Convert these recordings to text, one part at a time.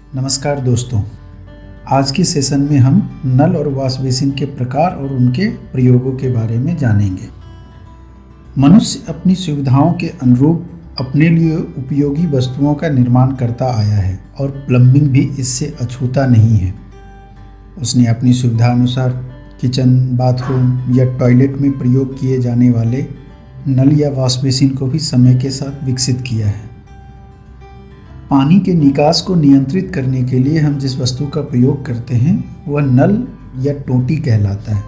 नमस्कार दोस्तों। आज के सेशन में हम नल और वॉश बेसिन के प्रकार और उनके प्रयोगों के बारे में जानेंगे। मनुष्य अपनी सुविधाओं के अनुरूप अपने लिए उपयोगी वस्तुओं का निर्माण करता आया है और प्लम्बिंग भी इससे अछूता नहीं है। उसने अपनी सुविधा अनुसार किचन, बाथरूम या टॉयलेट में प्रयोग किए जाने वाले नल या वॉश बेसिन को भी समय के साथ विकसित किया है। पानी के निकास को नियंत्रित करने के लिए हम जिस वस्तु का प्रयोग करते हैं वह नल या टोटी कहलाता है।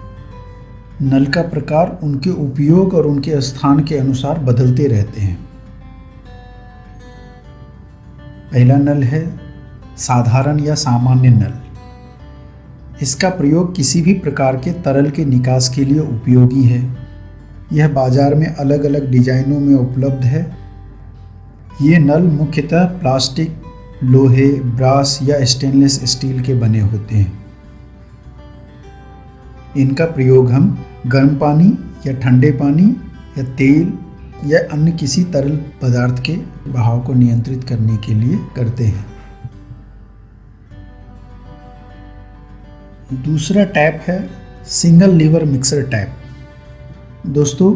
नल का प्रकार उनके उपयोग और उनके स्थान के अनुसार बदलते रहते हैं। पहला नल है साधारण या सामान्य नल। इसका प्रयोग किसी भी प्रकार के तरल के निकास के लिए उपयोगी है। यह बाजार में अलग अलग डिजाइनों में उपलब्ध है। ये नल मुख्यतः प्लास्टिक, लोहे, ब्रास या स्टेनलेस स्टील के बने होते हैं। इनका प्रयोग हम गर्म पानी या ठंडे पानी या तेल या अन्य किसी तरल पदार्थ के बहाव को नियंत्रित करने के लिए करते हैं। दूसरा टैप है सिंगल लीवर मिक्सर टैप। दोस्तों,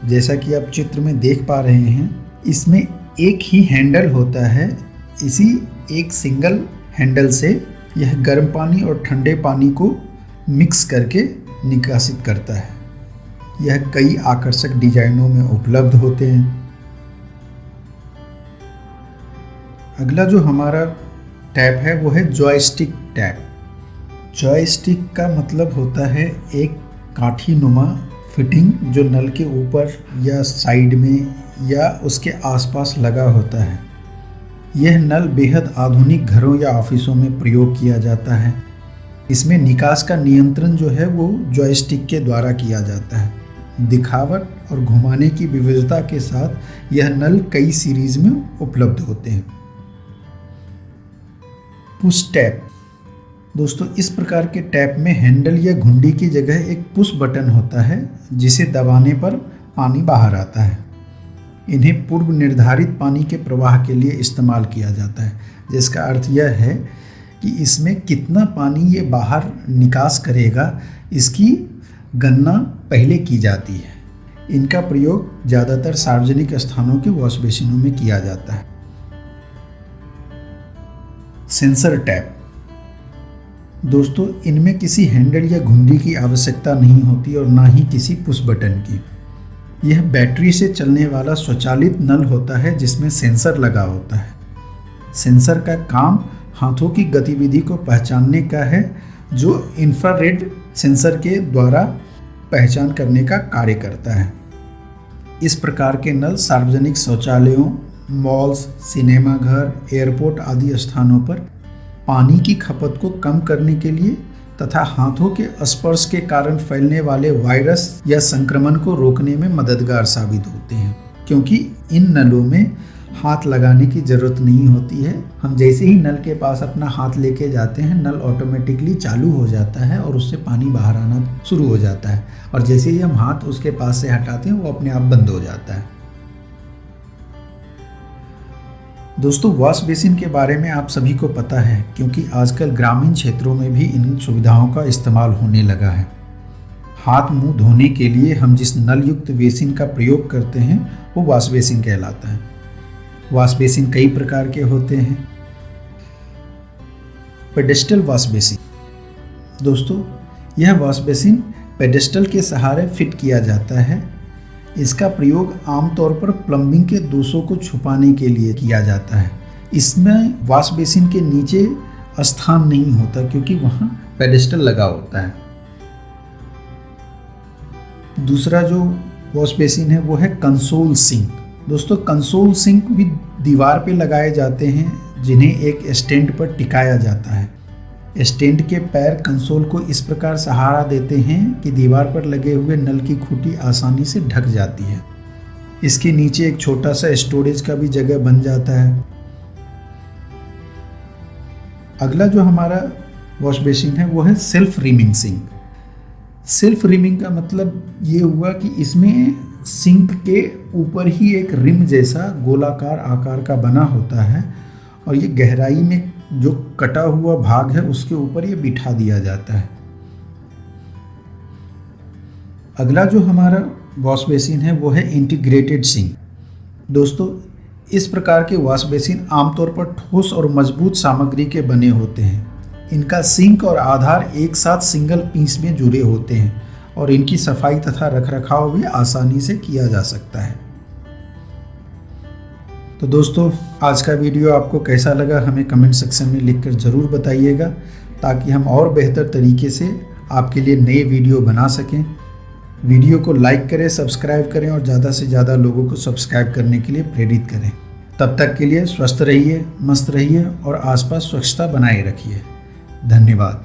जैसा कि आप चित्र में देख पा रहे हैं, इसमें एक ही हैंडल होता है। इसी एक सिंगल हैंडल से यह गर्म पानी और ठंडे पानी को मिक्स करके निकासित करता है। यह कई आकर्षक डिजाइनों में उपलब्ध होते हैं। अगला जो हमारा टैप है वो है जॉयस्टिक टैप। जॉयस्टिक का मतलब होता है एक काठी नुमा फिटिंग जो नल के ऊपर या साइड में या उसके आसपास लगा होता है। यह नल बेहद आधुनिक घरों या ऑफिसों में प्रयोग किया जाता है। इसमें निकास का नियंत्रण जो है वो जॉयस्टिक के द्वारा किया जाता है। दिखावट और घुमाने की विविधता के साथ यह नल कई सीरीज में उपलब्ध होते हैं। Push tap. दोस्तों, इस प्रकार के टैप में हैंडल या घुंडी की जगह एक पुश बटन होता है जिसे दबाने पर पानी बाहर आता है। इन्हें पूर्व निर्धारित पानी के प्रवाह के लिए इस्तेमाल किया जाता है, जिसका अर्थ यह है कि इसमें कितना पानी ये बाहर निकास करेगा इसकी गणना पहले की जाती है। इनका प्रयोग ज़्यादातर सार्वजनिक स्थानों के वॉश बेसिनों में किया जाता है। Sensor tap. दोस्तों, इनमें किसी हैंडल या घुंडी की आवश्यकता नहीं होती और ना ही किसी पुश बटन की। यह बैटरी से चलने वाला स्वचालित नल होता है जिसमें सेंसर लगा होता है। सेंसर का काम हाथों की गतिविधि को पहचानने का है, जो इंफ्रारेड सेंसर के द्वारा पहचान करने का कार्य करता है। इस प्रकार के नल सार्वजनिक शौचालयों, मॉल्स, सिनेमाघर, एयरपोर्ट आदि स्थानों पर पानी की खपत को कम करने के लिए तथा हाथों के स्पर्श के कारण फैलने वाले वायरस या संक्रमण को रोकने में मददगार साबित होते हैं, क्योंकि इन नलों में हाथ लगाने की ज़रूरत नहीं होती है। हम जैसे ही नल के पास अपना हाथ लेके जाते हैं, नल ऑटोमेटिकली चालू हो जाता है और उससे पानी बाहर आना शुरू हो जाता है, और जैसे ही हम हाथ उसके पास से हटाते हैं वो अपने आप बंद हो जाता है। दोस्तों, वॉश बेसिन के बारे में आप सभी को पता है, क्योंकि आजकल ग्रामीण क्षेत्रों में भी इन सुविधाओं का इस्तेमाल होने लगा है। हाथ मुंह धोने के लिए हम जिस नल युक्त बेसिन का प्रयोग करते हैं वो वॉश बेसिन कहलाता है। वॉश बेसिन कई प्रकार के होते हैं। Pedestal wash basin. दोस्तों, यह वॉश बेसिन पेडेस्टल के सहारे फिट किया जाता है। इसका प्रयोग आमतौर पर प्लम्बिंग के दोषों को छुपाने के लिए किया जाता है। इसमें वॉश बेसिन के नीचे स्थान नहीं होता क्योंकि वहाँ पेडेस्टल लगा होता है। दूसरा जो वॉश बेसिन है वो है कंसोल सिंक। दोस्तों, कंसोल सिंक भी दीवार पे लगाए जाते हैं, जिन्हें एक स्टैंड पर टिकाया जाता है। स्टैंड के पैर कंसोल को इस प्रकार सहारा देते हैं कि दीवार पर लगे हुए नल की खूंटी आसानी से ढक जाती है। इसके नीचे एक छोटा सा स्टोरेज का भी जगह बन जाता है। अगला जो हमारा वॉश बेसिन है वो है self rimming sink. Self rimming का मतलब ये हुआ कि इसमें सिंक के ऊपर ही एक रिम जैसा गोलाकार आकार का बना होता है और ये गहराई में जो कटा हुआ भाग है उसके ऊपर ये बिठा दिया जाता है। अगला जो हमारा वॉश बेसिन है वो है इंटीग्रेटेड सिंक। दोस्तों, इस प्रकार के वॉश बेसिन आमतौर पर ठोस और मजबूत सामग्री के बने होते हैं। इनका सिंक और आधार एक साथ सिंगल पीस में जुड़े होते हैं और इनकी सफाई तथा रखरखाव भी आसानी से किया जा सकता है। तो दोस्तों, आज का वीडियो आपको कैसा लगा हमें कमेंट सेक्शन में लिखकर ज़रूर बताइएगा, ताकि हम और बेहतर तरीके से आपके लिए नए वीडियो बना सकें। वीडियो को लाइक करें, सब्सक्राइब करें और ज़्यादा से ज़्यादा लोगों को सब्सक्राइब करने के लिए प्रेरित करें। तब तक के लिए स्वस्थ रहिए, मस्त रहिए और आसपास स्वच्छता बनाए रखिए। धन्यवाद।